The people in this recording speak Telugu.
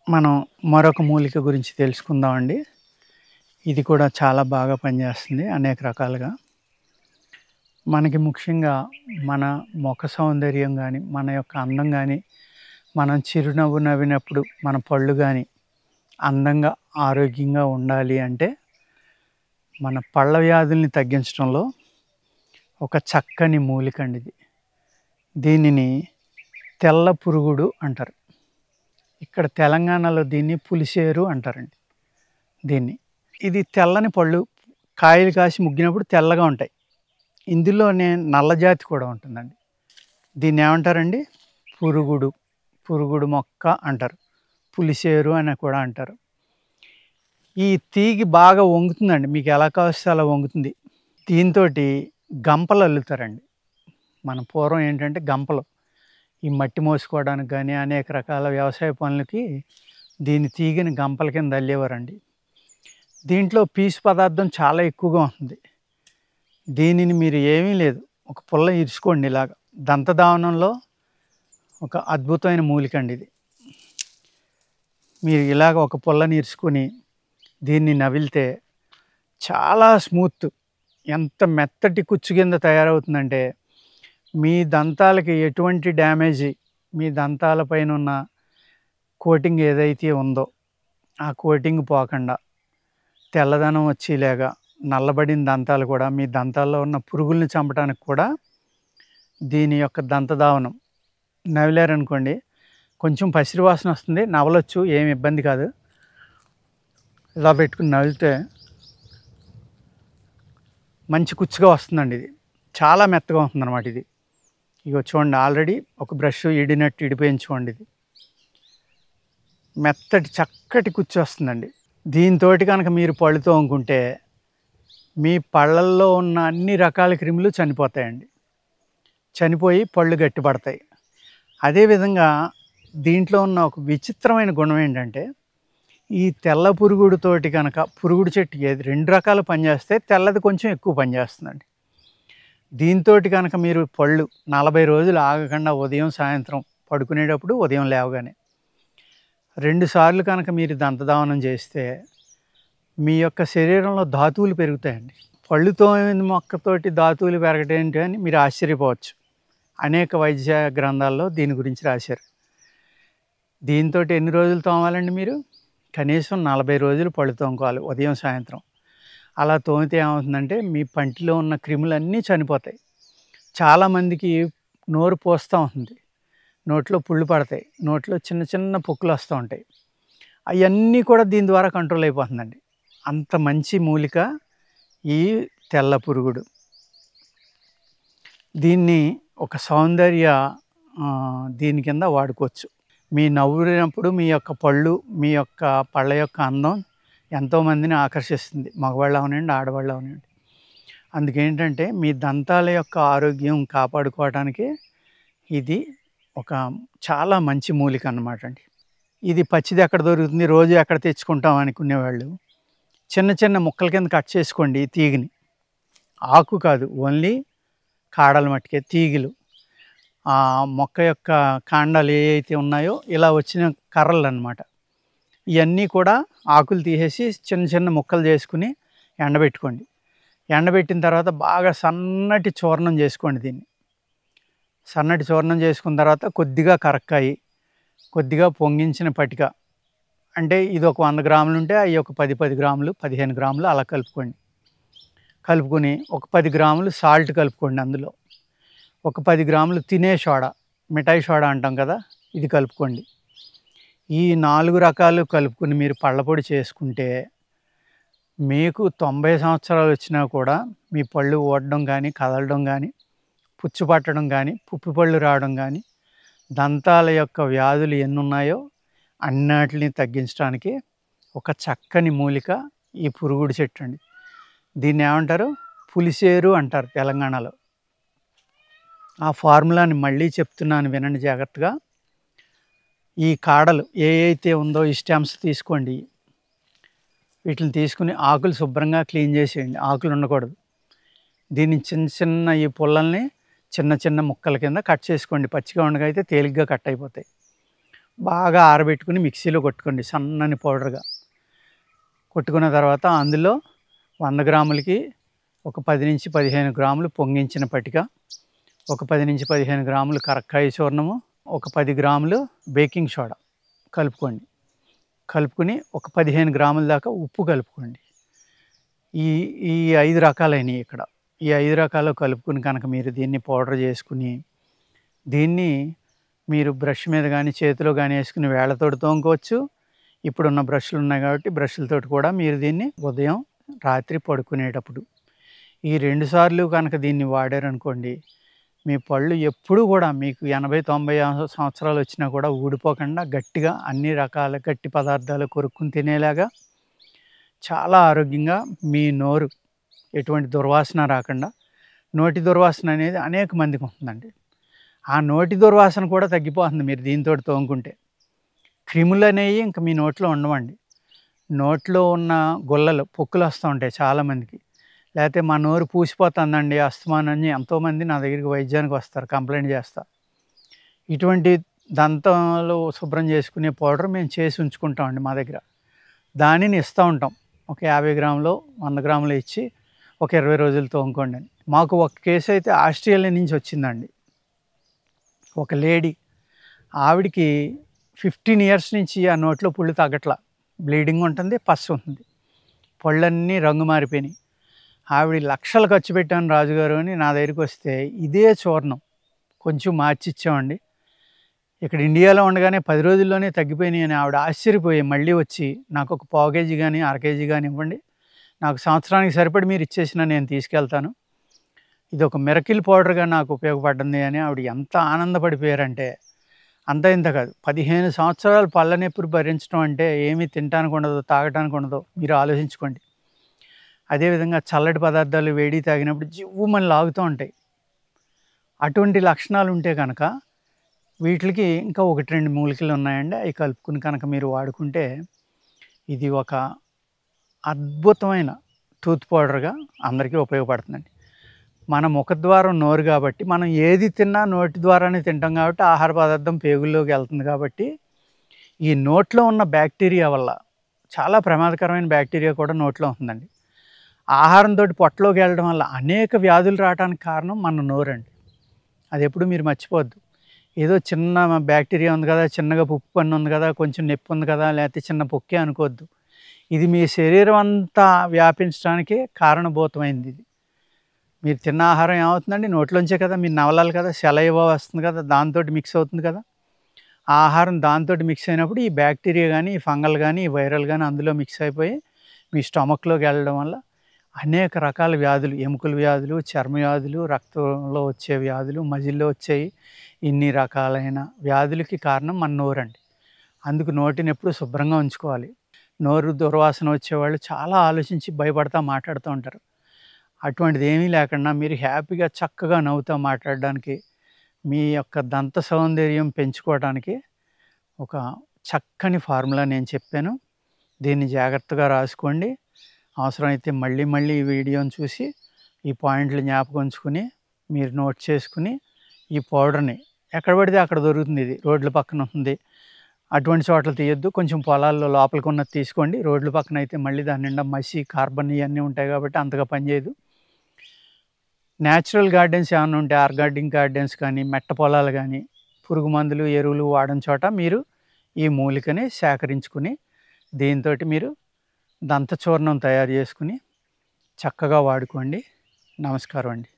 మనం మరొక మూలిక గురించి తెలుసుకుందామండి. ఇది కూడా చాలా బాగా పనిచేస్తుంది అనేక రకాలుగా. మనకి ముఖ్యంగా మన ముఖ సౌందర్యం గానీ, మన యొక్క అందం గానీ, మనం చిరునవ్వు నవ్వినప్పుడు మన పళ్ళు గానీ అందంగా, ఆరోగ్యంగా ఉండాలి అంటే మన పళ్ళ వ్యాధుల్ని తగ్గించడంలో ఒక చక్కని మూలికండి ఇది. దీనిని తెల్ల పురుగుడు అంటారు. ఇక్కడ తెలంగాణలో దీన్ని పులిసేరు అంటారండి దీన్ని. ఇది తెల్లని పళ్ళు కాయలు కాసి ముగ్గినప్పుడు తెల్లగా ఉంటాయి. ఇందులోనే నల్ల జాతి కూడా ఉంటుందండి. దీన్ని ఏమంటారండి? పురుగుడు, పురుగుడు మొక్క అంటారు. పులిసేరు అని కూడా అంటారు. ఈ తీగి బాగా వంగుతుందండి. మీకు ఎలా కావస్తే అలా వంగుతుంది. దీంతోటి గంపలు అల్లుతారండి. మన పూర్వం ఏంటంటే గంపలు ఈ మట్టి మోసుకోవడానికి కానీ అనేక రకాల వ్యవసాయ పనులకి దీని తీగని గంపల కింద అల్లేవారండి. దీంట్లో పీచు పదార్థం చాలా ఎక్కువగా ఉంటుంది. దీనిని మీరు ఏమీ లేదు, ఒక పుల్ల ఇరుచుకోండి ఇలాగ. దంతధావనంలో ఒక అద్భుతమైన మూలిక అండి ఇది. మీరు ఇలాగ ఒక పుల్లని ఇరుచుకొని దీన్ని నవిలితే చాలా స్మూత్, ఎంత మెత్తటి కుచ్చు కింద తయారవుతుందంటే మీ దంతాలకి ఎటువంటి డ్యామేజీ, మీ దంతాల పైన ఉన్న కోటింగ్ ఏదైతే ఉందో ఆ కోటింగ్ పోకుండా తెల్లదనం వచ్చేలాగా నల్లబడిన దంతాలు కూడా, మీ దంతాల్లో ఉన్న పురుగుల్ని చంపడానికి కూడా దీని యొక్క దంతధావనం నవిలారనుకోండి, కొంచెం పసిరి వాసన వస్తుంది, నవలొచ్చు, ఏమి ఇబ్బంది కాదు. ఇలా పెట్టుకుని నవిలితే మంచి కుచ్చుగా వస్తుందండి. ఇది చాలా మెత్తగా ఉంటుందన్నమాట. ఇది ఇగో చూడండి, ఆల్రెడీ ఒక బ్రష్ ఇడినట్టు ఇడిపోయించుకోండి. ఇది మెత్తటి చక్కటి కుచ్చు వస్తుందండి. దీంతోటి కనుక మీరు పళ్ళు తోముకుంటే మీ పళ్ళల్లో ఉన్న అన్ని రకాల క్రిములు చనిపోతాయండి. చనిపోయి పళ్ళు గట్టిపడతాయి. అదేవిధంగా దీంట్లో ఉన్న ఒక విచిత్రమైన గుణం ఏంటంటే, ఈ తెల్ల పురుగుడుతోటి కనుక పురుగుడు చెట్టు ఏది 2 రకాలు పనిచేస్తే తెల్లది కొంచెం ఎక్కువ పనిచేస్తుందండి. దీంతోటి కనుక మీరు పళ్ళు 40 రోజులు ఆగకుండా ఉదయం, సాయంత్రం పడుకునేటప్పుడు, ఉదయం లేవగానే 2 సార్లు కనుక మీరు దంతధావనం చేస్తే మీ యొక్క శరీరంలో ధాతువులు పెరుగుతాయండి. పళ్ళు తోమిన మొక్కతోటి ధాతువులు పెరగటం ఏంటి అని మీరు ఆశ్చర్యపోవచ్చు. అనేక వైద్య గ్రంథాల్లో దీని గురించి రాశారు. దీంతోటి ఎన్ని రోజులు తోమాలండి మీరు? కనీసం 40 రోజులు పళ్ళు తోముకోవాలి, ఉదయం, సాయంత్రం. అలా తోమితే ఏమవుతుందంటే మీ పంటిలో ఉన్న క్రిములన్నీ చనిపోతాయి. చాలామందికి నోరు పోస్తూ ఉంటుంది, నోట్లో పుళ్ళు పడతాయి, నోట్లో చిన్న చిన్న పొక్కులు వస్తూ ఉంటాయి. అవన్నీ కూడా దీని ద్వారా కంట్రోల్ అయిపోతుందండి. అంత మంచి మూలిక ఈ తెల్ల పురుగుడు. దీన్ని ఒక సౌందర్య దీని కింద వాడుకోవచ్చు. మీ నవ్వునప్పుడు మీ యొక్క పళ్ళు, మీ యొక్క పళ్ళ యొక్క అందం ఎంతోమందిని ఆకర్షిస్తుంది, మగవాళ్ళు అవనండి, ఆడవాళ్ళు అవనండి. అందుకేంటంటే మీ దంతాల యొక్క ఆరోగ్యం కాపాడుకోవడానికి ఇది ఒక చాలా మంచి మూలిక అన్నమాట అండి. ఇది పచ్చిది ఎక్కడ దొరుకుతుంది, రోజు ఎక్కడ తెచ్చుకుంటాం అనుకునేవాళ్ళు చిన్న చిన్న ముక్కల కింద కట్ చేసుకోండి ఈ తీగని. ఆకు కాదు, ఓన్లీ కాడలు మట్టుకే, తీగలు. ఆ మొక్క యొక్క కాండాలు ఏవైతే ఉన్నాయో ఇలా వచ్చిన కర్రలు అన్నమాట. ఇవన్నీ కూడా ఆకులు తీసేసి చిన్న చిన్న ముక్కలు చేసుకుని ఎండబెట్టుకోండి. ఎండబెట్టిన తర్వాత బాగా సన్నటి చూర్ణం చేసుకోండి. దీన్ని సన్నటి చూర్ణం చేసుకున్న తర్వాత కొద్దిగా కరక్కాయి, కొద్దిగా పొంగించిన పటిక, అంటే ఇది ఒక 100 గ్రాములు ఉంటే అవి ఒక 10 గ్రాములు, 15 గ్రాములు అలా కలుపుకోండి. కలుపుకొని ఒక 10 గ్రాములు సాల్ట్ కలుపుకోండి. అందులో ఒక 10 గ్రాములు తినే సోడా, మిఠాయి సోడా అంటాం కదా, ఇది కలుపుకోండి. ఈ 4 రకాలు కలుపుకొని మీరు పళ్ళపొడి చేసుకుంటే మీకు 90 సంవత్సరాలు వచ్చినా కూడా మీ పళ్ళు ఊడడం కానీ, కదలడం కానీ, పుచ్చు పట్టడం కానీ, పుప్పి పళ్ళు రావడం కానీ, దంతాల యొక్క వ్యాధులు ఎన్ని ఉన్నాయో అన్నిటిని తగ్గించడానికి ఒక చక్కని మూలిక ఈ పురుగుడు చెట్టు అండి. దీన్ని ఏమంటారు? పులిసేరు అంటారు తెలంగాణలో. ఆ ఫార్ములాని మళ్ళీ చెప్తున్నాను, వినండి జాగ్రత్తగా. ఈ కాడలు ఏవైతే ఉందో ఈ స్టెమ్స్ తీసుకోండి. వీటిని తీసుకుని ఆకులు శుభ్రంగా క్లీన్ చేసేయండి, ఆకులు ఉండకూడదు. దీన్ని చిన్న చిన్న ఈ పుల్లల్ని చిన్న చిన్న ముక్కల కింద కట్ చేసుకోండి. పచ్చిగా ఉండగా అయితే తేలిగ్గా కట్ అయిపోతాయి. బాగా ఆరబెట్టుకుని మిక్సీలో కొట్టుకోండి సన్నని పౌడర్గా. కొట్టుకున్న తర్వాత అందులో 100 గ్రాములకి ఒక 10-15 గ్రాములు పొంగించిన పటిక, ఒక 10-15 గ్రాములు కరక్కాయ చూర్ణము, ఒక 10 గ్రాములు బేకింగ్ సోడా కలుపుకోండి. కలుపుకొని ఒక 15 గ్రాముల దాకా ఉప్పు కలుపుకోండి. ఈ ఈ 5 రకాలైనవి ఇక్కడ. ఈ 5 రకాలు కలుపుకొని కనుక మీరు దీన్ని పౌడర్ చేసుకుని, దీన్ని మీరు బ్రష్ మీద కానీ చేతిలో కానీ వేసుకుని వేళ్ళతోటి తోముకోవచ్చు. ఇప్పుడున్న బ్రష్లు ఉన్నాయి కాబట్టి బ్రష్లతోటి కూడా మీరు దీన్ని ఉదయం రాత్రి పడుకునేటప్పుడు ఈ 2 సార్లు కనుక దీన్ని వాడారనుకోండి, మీ పళ్ళు ఎప్పుడూ కూడా మీకు 80-90 సంవత్సరాలు వచ్చినా కూడా ఊడిపోకుండా గట్టిగా అన్ని రకాల గట్టి పదార్థాలు కొరుక్కుని తినేలాగా చాలా ఆరోగ్యంగా మీ నోరు ఎటువంటి దుర్వాసన రాకుండా, నోటి దుర్వాసన అనేది అనేక మందికి ఉంటుందండి. ఆ నోటి దుర్వాసన కూడా తగ్గిపోతుంది మీరు దీంతో తోముకుంటే. క్రిములు అనేవి ఇంక మీ నోట్లో ఉండవండి. నోట్లో ఉన్న గుల్లలు పొక్కులు వస్తూ ఉంటాయి చాలామందికి. లేకపోతే మా నోరు పూసిపోతుందండి అస్తమానని ఎంతోమంది నా దగ్గరికి వైద్యానికి వస్తారు, కంప్లైంట్ చేస్తారు. ఇటువంటి దంతాలు శుభ్రం చేసుకునే పౌడర్ మేము చేసి ఉంచుకుంటామండి మా దగ్గర. దానిని ఇస్తూ ఉంటాం. ఒక 50 గ్రాములు 100 గ్రాములు ఇచ్చి ఒక 20 రోజులు తోముకోండి అని. మాకు ఒక కేసు అయితే ఆస్ట్రేలియా నుంచి వచ్చిందండి. ఒక లేడీ, ఆవిడికి 15 ఇయర్స్ నుంచి ఆ నోట్లో పుళ్ళు తగ్గట్లా, బ్లీడింగ్ ఉంటుంది, పస్సు ఉంటుంది, పళ్ళన్నీ రంగు మారిపోయినాయి. ఆవిడ లక్షలు ఖర్చు పెట్టాను రాజుగారు అని నా దగ్గరికి వస్తే ఇదే చూర్ణం కొంచెం మార్చిచ్చామండి. ఇక్కడ ఇండియాలో ఉండగానే 10 రోజుల్లోనే తగ్గిపోయినాయి అని ఆవిడ ఆశ్చర్యపోయి మళ్ళీ వచ్చి నాకు ఒక పావు కేజీ కానీ 1/2 కేజీ కానీ ఇవ్వండి, నాకు సంవత్సరానికి సరిపడి మీరు ఇచ్చేసినా నేను తీసుకెళ్తాను, ఇది ఒక మిరకిల్ పౌడర్గా నాకు ఉపయోగపడింది అని ఆవిడ ఎంత ఆనందపడిపోయారంటే, అంత ఇంత కాదు. 15 సంవత్సరాలు పళ్ళ నొప్పులు భరించడం అంటే ఏమీ తినడానికి ఉండదు, తాగడానికి ఉండదు, మీరు ఆలోచించుకోండి. అదేవిధంగా చల్లటి పదార్థాలు వేడి తాగినప్పుడు జివ్వుమని లాగుతూ ఉంటాయి. అటువంటి లక్షణాలు ఉంటే కనుక వీటికి ఇంకా 1-2 మూలికలు ఉన్నాయండి. అవి కలుపుకుని కనుక మీరు వాడుకుంటే ఇది ఒక అద్భుతమైన టూత్ పౌడర్గా అందరికీ ఉపయోగపడుతుందండి. మన ముఖద్వారం నోరు కాబట్టి మనం ఏది తిన్నా నోటి ద్వారానే తింటాం కాబట్టి ఆహార పదార్థం పేగుల్లోకి వెళ్తుంది కాబట్టి ఈ నోట్లో ఉన్న బ్యాక్టీరియా వల్ల చాలా ప్రమాదకరమైన బ్యాక్టీరియా కూడా నోట్లో ఉంటుందండి. ఆహారంతో పొట్టలోకి వెళ్ళడం వల్ల అనేక వ్యాధులు రావడానికి కారణం మన నోరండి. అది ఎప్పుడు మీరు మర్చిపోవద్దు. ఏదో చిన్న బ్యాక్టీరియా ఉంది కదా, చిన్నగా పుప్పు పన్ను ఉంది కదా, కొంచెం నొప్పి ఉంది కదా, లేకపోతే చిన్న పొక్కే అనుకోవద్దు. ఇది మీ శరీరం అంతా వ్యాపించడానికి కారణభూతమైంది. ఇది మీరు తిన్న ఆహారం ఏమవుతుందండి, నోట్లోంచే కదా, మీరు నవలాలి కదా, సెలైవా వస్తుంది కదా, దాంతో మిక్స్ అవుతుంది కదా. ఆ ఆహారం దాంతో మిక్స్ అయినప్పుడు ఈ బ్యాక్టీరియా కానీ, ఈ ఫంగల్ కానీ, ఈ వైరల్ కానీ అందులో మిక్స్ అయిపోయి మీ స్టమక్లోకి వెళ్ళడం వల్ల అనేక రకాల వ్యాధులు, ఎముకల వ్యాధులు, చర్మ వ్యాధులు, రక్తంలో వచ్చే వ్యాధులు, మజిల్లో వచ్చేవి, ఇన్ని రకాలైన వ్యాధులకి కారణం మన నోరండి. అందుకు నోటిని ఎప్పుడు శుభ్రంగా ఉంచుకోవాలి. నోరు దుర్వాసన వచ్చేవాళ్ళు చాలా ఆలోచించి భయపడతా మాట్లాడుతూ ఉంటారు. అటువంటిది ఏమీ లేకుండా మీరు హ్యాపీగా చక్కగా నవ్వుతూ మాట్లాడడానికి, మీ యొక్క దంత సౌందర్యం పెంచుకోవడానికి ఒక చక్కని ఫార్ములా నేను చెప్పాను. దీన్ని జాగ్రత్తగా రాసుకోండి. అవసరమైతే మళ్ళీ మళ్ళీ ఈ వీడియోని చూసి ఈ పాయింట్లు జ్ఞాపకం ఉంచుకుని మీరు నోట్ చేసుకుని ఈ పౌడర్ని ఎక్కడ పడితే అక్కడ దొరుకుతుంది. ఇది రోడ్ల పక్కన ఉంటుంది, అటువంటి చోట్ల తీయొద్దు. కొంచెం పొలాల్లో లోపలికి ఉన్నది తీసుకోండి. రోడ్ల పక్కన అయితే మళ్ళీ దాని నిండా మసి, కార్బన్ ఇవన్నీ ఉంటాయి కాబట్టి అంతగా పనిచేయదు. న్యాచురల్ గార్డెన్స్ ఏమైనా ఉంటే ఆర్గానిక్ గార్డెన్స్ కానీ, మెట్ట పొలాలు కానీ, పురుగు మందులు ఎరువులు వాడని చోట మీరు ఈ మూలికని సేకరించుకుని దీంతో మీరు దంత చూర్ణం తయారు చేసుకుని చక్కగా వాడుకోండి. నమస్కారం అండి.